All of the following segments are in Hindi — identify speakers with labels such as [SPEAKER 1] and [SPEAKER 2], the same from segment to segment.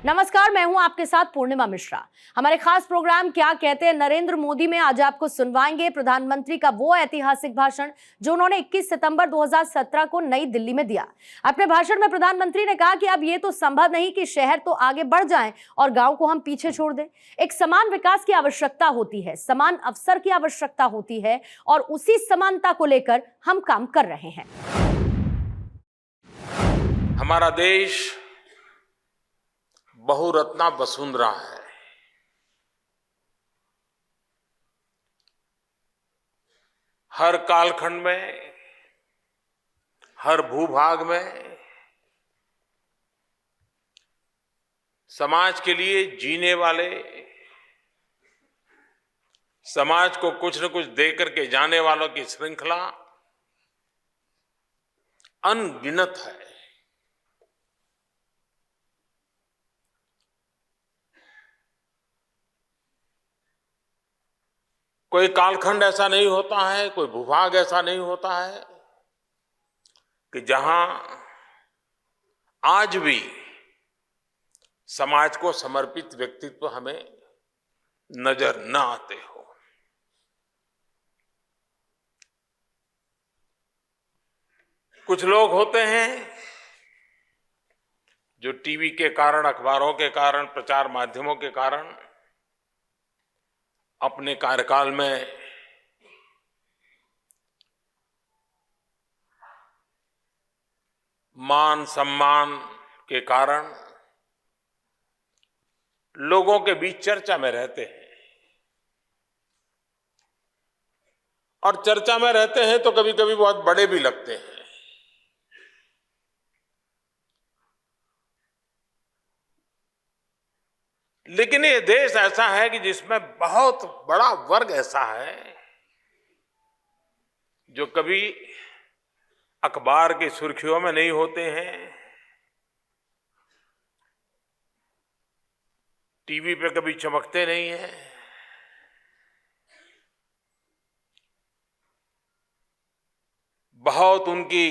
[SPEAKER 1] नमस्कार, मैं हूं आपके साथ पूर्णिमा मिश्रा। हमारे खास प्रोग्राम क्या कहते हैं नरेंद्र मोदी में आज आपको सुनवाएंगे प्रधानमंत्री का वो ऐतिहासिक भाषण जो उन्होंने 21 सितंबर 2017 को नई दिल्ली में दिया। अपने भाषण में प्रधानमंत्री ने कहा कि अब ये तो संभव नहीं कि शहर तो आगे बढ़ जाएं और गांव को हम पीछे छोड़ दें। एक समान विकास की आवश्यकता होती है, समान अवसर की आवश्यकता होती है और उसी समानता को लेकर हम काम कर रहे हैं।
[SPEAKER 2] हमारा देश बहुरत्ना वसुंधरा है। हर कालखंड में, हर भूभाग में समाज के लिए जीने वाले, समाज को कुछ न कुछ देकर के जाने वालों की श्रृंखला अनगिनत है। कोई कालखंड ऐसा नहीं होता है, कोई भूभाग ऐसा नहीं होता है कि जहां आज भी समाज को समर्पित व्यक्तित्व हमें नजर न आते हो। कुछ लोग होते हैं जो टीवी के कारण, अखबारों के कारण, प्रचार माध्यमों के कारण अपने कार्यकाल में मान सम्मान के कारण लोगों के बीच चर्चा में रहते हैं, और चर्चा में रहते हैं तो कभी कभी बहुत बड़े भी लगते हैं। लेकिन ये देश ऐसा है कि जिसमें बहुत बड़ा वर्ग ऐसा है जो कभी अखबार की सुर्खियों में नहीं होते हैं, टीवी पे कभी चमकते नहीं हैं, बहुत उनकी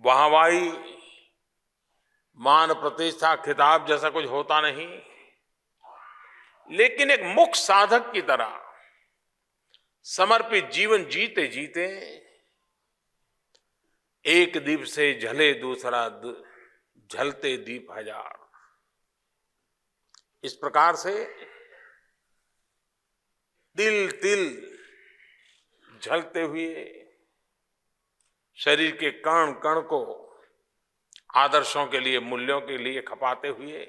[SPEAKER 2] वाहवाही, मान प्रतिष्ठा, खिताब जैसा कुछ होता नहीं, लेकिन एक मुख्य साधक की तरह समर्पित जीवन जीते जीते एक दीप से जले दूसरा जलते दीप हजार, इस प्रकार से तिल तिल झलते हुए शरीर के कण कण को आदर्शों के लिए, मूल्यों के लिए खपाते हुए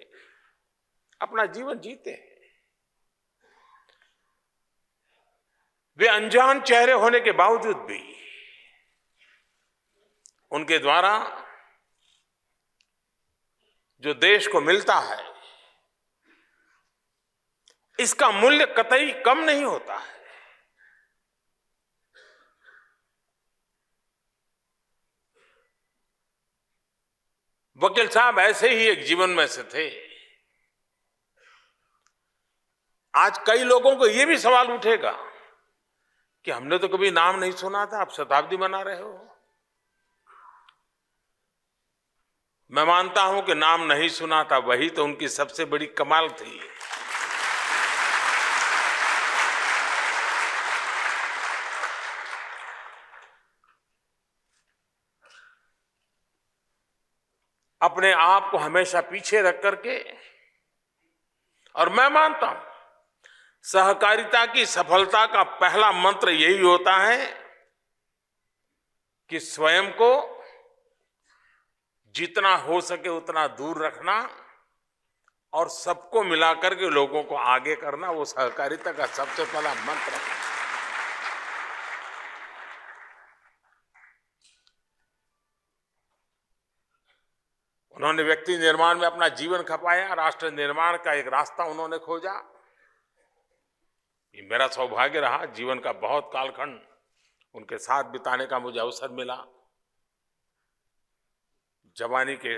[SPEAKER 2] अपना जीवन जीते हैं। वे अनजान चेहरे होने के बावजूद भी उनके द्वारा जो देश को मिलता है, इसका मूल्य कतई कम नहीं होता है। वकील साहब ऐसे ही एक जीवन में से थे। आज कई लोगों को यह भी सवाल उठेगा कि हमने तो कभी नाम नहीं सुना था, आप शताब्दी मना रहे हो। मैं मानता हूं कि नाम नहीं सुना था, वही तो उनकी सबसे बड़ी कमाल थी। अपने आप को हमेशा पीछे रख करके, और मैं मानता हूं सहकारिता की सफलता का पहला मंत्र यही होता है कि स्वयं को जितना हो सके उतना दूर रखना और सबको मिलाकर के लोगों को आगे करना, वो सहकारिता का सबसे पहला मंत्र है। उन्होंने व्यक्ति निर्माण में अपना जीवन खपाया, राष्ट्र निर्माण का एक रास्ता उन्होंने खोजा। ये मेरा सौभाग्य रहा, जीवन का बहुत कालखंड उनके साथ बिताने का मुझे अवसर मिला। जवानी के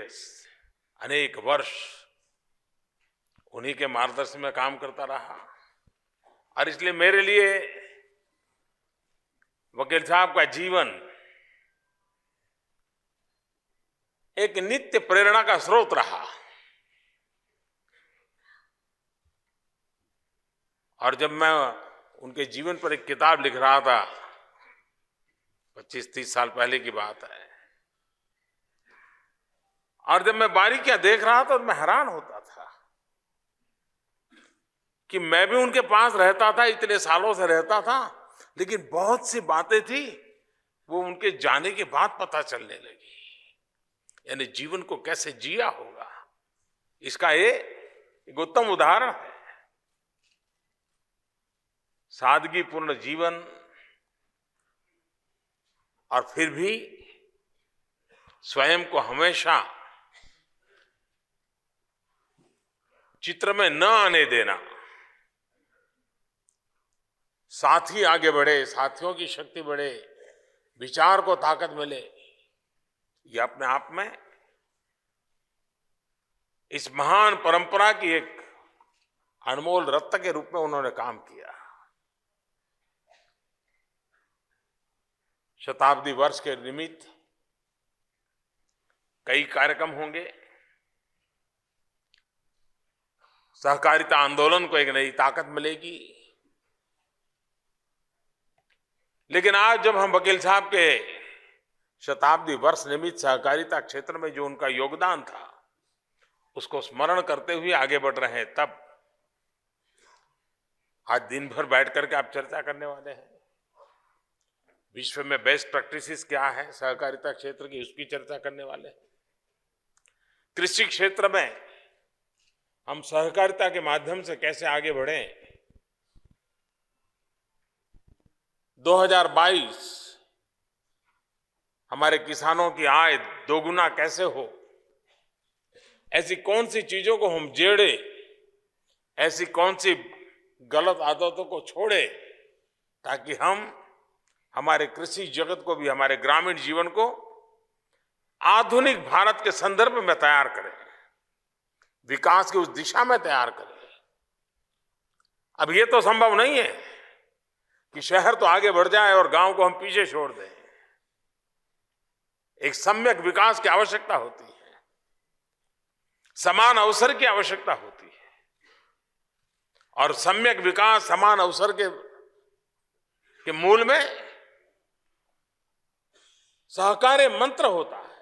[SPEAKER 2] अनेक वर्ष उन्हीं के मार्गदर्शन में काम करता रहा, और इसलिए मेरे लिए वकील साहब का जीवन एक नित्य प्रेरणा का स्रोत रहा। और जब मैं उनके जीवन पर एक किताब लिख रहा था, 25-30 साल पहले की बात है, और जब मैं बारीकियां देख रहा था तो मैं हैरान होता था कि मैं भी उनके पास रहता था, इतने सालों से रहता था, लेकिन बहुत सी बातें थी वो उनके जाने के बाद पता चलने लगी। यानी जीवन को कैसे जिया होगा, इसका ये एक उत्तम उदाहरण है। सादगीपूर्ण जीवन, और फिर भी स्वयं को हमेशा चित्र में न आने देना। साथी आगे बढ़े, साथियों की शक्ति बढ़े, विचार को ताकत मिले, ये अपने आप में इस महान परंपरा की एक अनमोल रत्न के रूप में उन्होंने काम किया। शताब्दी वर्ष के निमित्त कई कार्यक्रम होंगे। सहकारिता आंदोलन को एक नई ताकत मिलेगी। लेकिन आज जब हम वकील साहब के शताब्दी वर्ष निमित्त सहकारिता क्षेत्र में जो उनका योगदान था उसको स्मरण करते हुए आगे बढ़ रहे हैं, तब आज दिन भर बैठ करके आप चर्चा करने वाले हैं। विश्व में बेस्ट प्रैक्टिसेस क्या है सहकारिता क्षेत्र की, उसकी चर्चा करने वाले हैं। कृषि क्षेत्र में हम सहकारिता के माध्यम से कैसे आगे बढ़ें, 2022 हमारे किसानों की आय दोगुना कैसे हो, ऐसी कौन सी चीजों को हम जेड़े, ऐसी कौन सी गलत आदतों को छोड़े, ताकि हम हमारे कृषि जगत को भी, हमारे ग्रामीण जीवन को आधुनिक भारत के संदर्भ में तैयार करें, विकास की उस दिशा में तैयार करें। अब ये तो संभव नहीं है कि शहर तो आगे बढ़ जाए और गांव को हम पीछे छोड़ दें। एक सम्यक विकास की आवश्यकता होती है, समान अवसर की आवश्यकता होती है, और सम्यक विकास, समान अवसर के मूल में सहकार्य मंत्र होता है।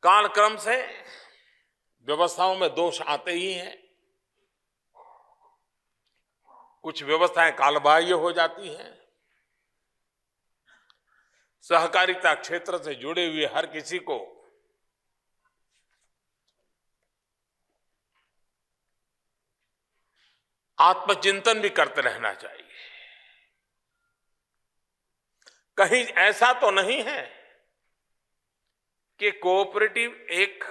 [SPEAKER 2] कालक्रम से व्यवस्थाओं में दोष आते ही हैं, कुछ व्यवस्थाएं कालबाह्य हो जाती हैं। सहकारिता क्षेत्र से जुड़े हुए हर किसी को आत्मचिंतन भी करते रहना चाहिए। कहीं ऐसा तो नहीं है कि कोऑपरेटिव एक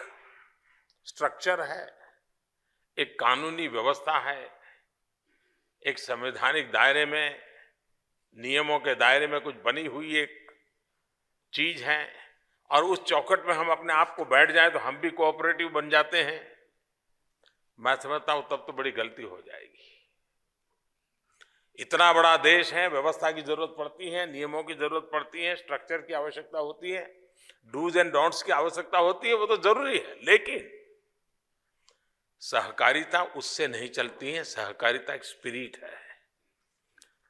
[SPEAKER 2] स्ट्रक्चर है, एक कानूनी व्यवस्था है, एक संवैधानिक दायरे में, नियमों के दायरे में कुछ बनी हुई एक चीज है, और उस चौखट में हम अपने आप को बैठ जाए तो हम भी कोऑपरेटिव बन जाते हैं। मैं समझता हूं तब तो बड़ी गलती हो जाएगी। इतना बड़ा देश है, व्यवस्था की जरूरत पड़ती है, नियमों की जरूरत पड़ती है, स्ट्रक्चर की आवश्यकता होती है, डूज एंड डोंट्स की आवश्यकता होती है, वो तो जरूरी है। लेकिन सहकारिता उससे नहीं चलती है। सहकारिता एक स्पिरिट है,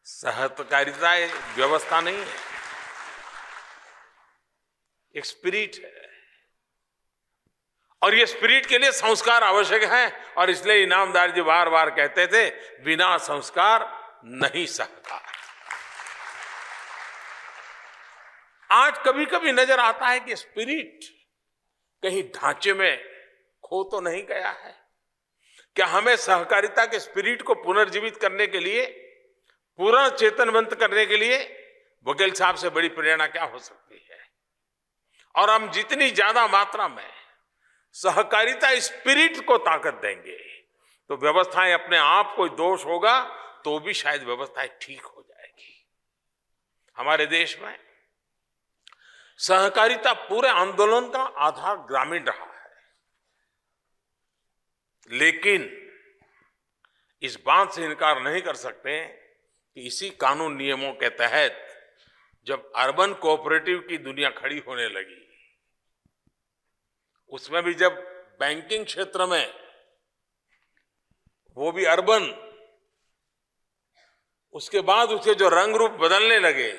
[SPEAKER 2] सहकारिता एक व्यवस्था नहीं है, एक स्पिरिट है। और ये स्पिरिट के लिए संस्कार आवश्यक है, और इसलिए इनामदार जी बार बार कहते थे, बिना संस्कार नहीं सहकार। आज कभी कभी नजर आता है कि स्पिरिट कहीं ढांचे में खो तो नहीं गया है। क्या हमें सहकारिता के स्पिरिट को पुनर्जीवित करने के लिए, पुनर्चेतनवंत करने के लिए वकील साहब से बड़ी प्रेरणा क्या हो सकती है? और हम जितनी ज्यादा मात्रा में सहकारिता स्पिरिट को ताकत देंगे तो व्यवस्थाएं अपने आप, कोई दोष होगा तो भी शायद व्यवस्थाएं ठीक हो जाएगी। हमारे देश में सहकारिता पूरे आंदोलन का आधार ग्रामीण रहा है, लेकिन इस बात से इनकार नहीं कर सकते कि इसी कानून नियमों के तहत जब अर्बन कोऑपरेटिव की दुनिया खड़ी होने लगी, उसमें भी जब बैंकिंग क्षेत्र में वो भी अर्बन, उसके बाद उसके जो रंग रूप बदलने लगे,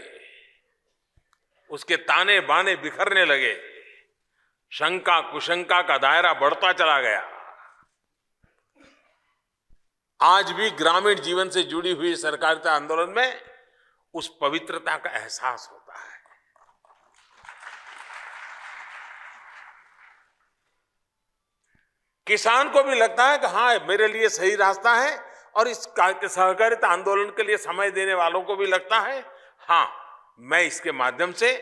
[SPEAKER 2] उसके ताने बाने बिखरने लगे, शंका कुशंका का दायरा बढ़ता चला गया। आज भी ग्रामीण जीवन से जुड़ी हुई सहकारिता आंदोलन में उस पवित्रता का एहसास होता है। किसान को भी लगता है कि हाँ, मेरे लिए सही रास्ता है, और इस सहकारिता आंदोलन के लिए समय देने वालों को भी लगता है हाँ, मैं इसके माध्यम से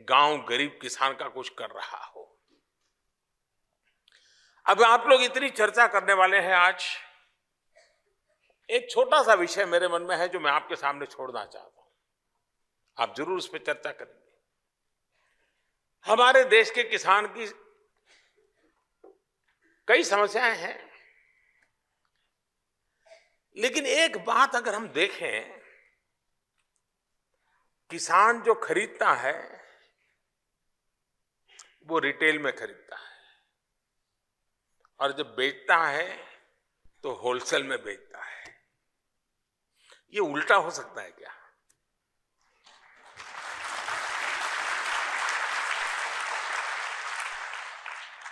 [SPEAKER 2] गांव गरीब किसान का कुछ कर रहा हूं। अब आप लोग इतनी चर्चा करने वाले हैं, आज एक छोटा सा विषय मेरे मन में है जो मैं आपके सामने छोड़ना चाहता हूं। आप जरूर उस पर चर्चा करेंगे। हमारे देश के किसान की कई समस्याएं हैं, लेकिन एक बात अगर हम देखें, किसान जो खरीदता है वो रिटेल में खरीदता है, और जब बेचता है तो होलसेल में बेचता है। ये उल्टा हो सकता है क्या?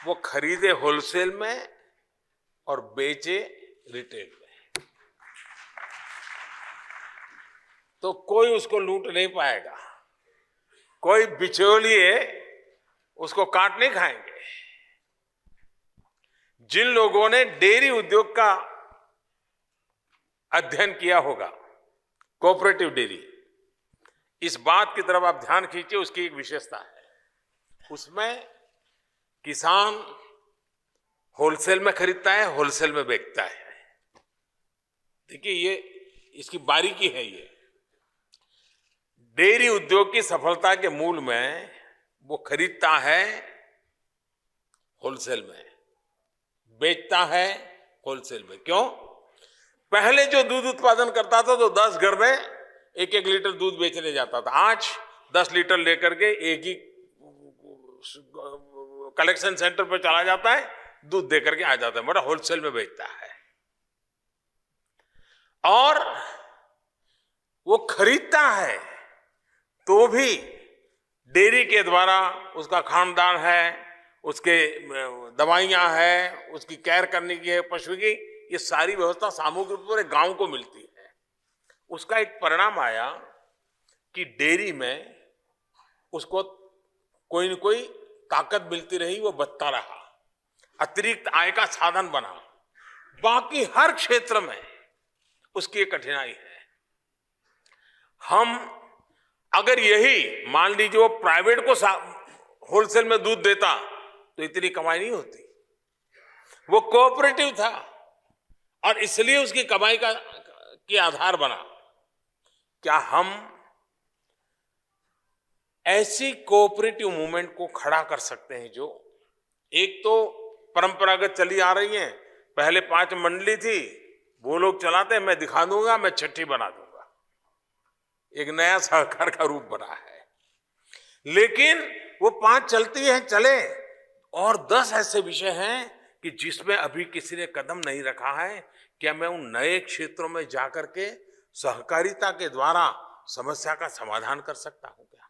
[SPEAKER 2] वो खरीदे होलसेल में और बेचे रिटेल में, तो कोई उसको लूट नहीं पाएगा, कोई बिचौलिए उसको काट नहीं खाएंगे। जिन लोगों ने डेयरी उद्योग का अध्ययन किया होगा, कोऑपरेटिव डेयरी, इस बात की तरफ आप ध्यान खींचिए। उसकी एक विशेषता है, उसमें किसान होलसेल में खरीदता है, होलसेल में बेचता है। देखिए, ये इसकी बारीकी है। ये डेयरी उद्योग की सफलता के मूल में वो खरीदता है होलसेल में, बेचता है होलसेल में। क्यों? पहले जो दूध उत्पादन करता था तो 10 घर में 1-1 लीटर दूध बेचने जाता था। आज 10 लीटर लेकर के एक ही कलेक्शन सेंटर पर चला जाता है, दूध देकर के आ जाता है, बड़ा होलसेल में बेचता है। और वो खरीदता है तो भी डेयरी के द्वारा उसका खानदान है, उसके दवाइयां हैं, उसकी केयर करने की है पशु की, ये सारी व्यवस्था सामूहिक रूप से पूरे गांव को मिलती है। उसका एक परिणाम आया कि डेयरी में उसको कोई न कोई ताकत मिलती रही, वो बचता रहा, अतिरिक्त आय का साधन बना। बाकी हर क्षेत्र में उसकी एक कठिनाई है। हम अगर यही मान लीजिए वो प्राइवेट को होलसेल में दूध देता तो इतनी कमाई नहीं होती। वो कोऑपरेटिव था और इसलिए उसकी कमाई की आधार बना। क्या हम ऐसी कोऑपरेटिव मूवमेंट को खड़ा कर सकते हैं जो एक तो परंपरागत चली आ रही है, पहले 5 मंडली थी, वो लोग चलाते हैं, मैं दिखा दूंगा, मैं छठी बना दूंगा, एक नया सहकार का रूप बना है। लेकिन वो 5 चलती है, चले, और 10 ऐसे विषय हैं कि जिसमें अभी किसी ने कदम नहीं रखा है। क्या मैं उन नए क्षेत्रों में जाकर के सहकारिता के द्वारा समस्या का समाधान कर सकता हूं क्या?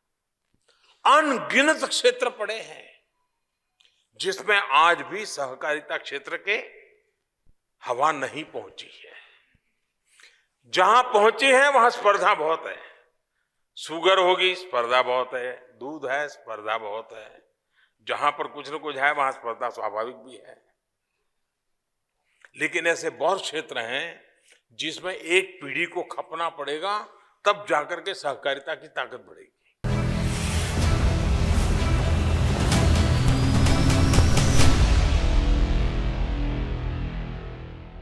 [SPEAKER 2] अनगिनत क्षेत्र पड़े हैं जिसमें आज भी सहकारिता क्षेत्र के हवा नहीं पहुंची है। जहां पहुंची है वहां स्पर्धा बहुत है। शुगर होगी, स्पर्धा बहुत है, दूध है, स्पर्धा बहुत है। जहां पर कुछ न कुछ है वहां स्पर्धा स्वाभाविक भी है। लेकिन ऐसे बहुत क्षेत्र हैं जिसमें एक पीढ़ी को खपना पड़ेगा, तब जाकर के सहकारिता की ताकत बढ़ेगी।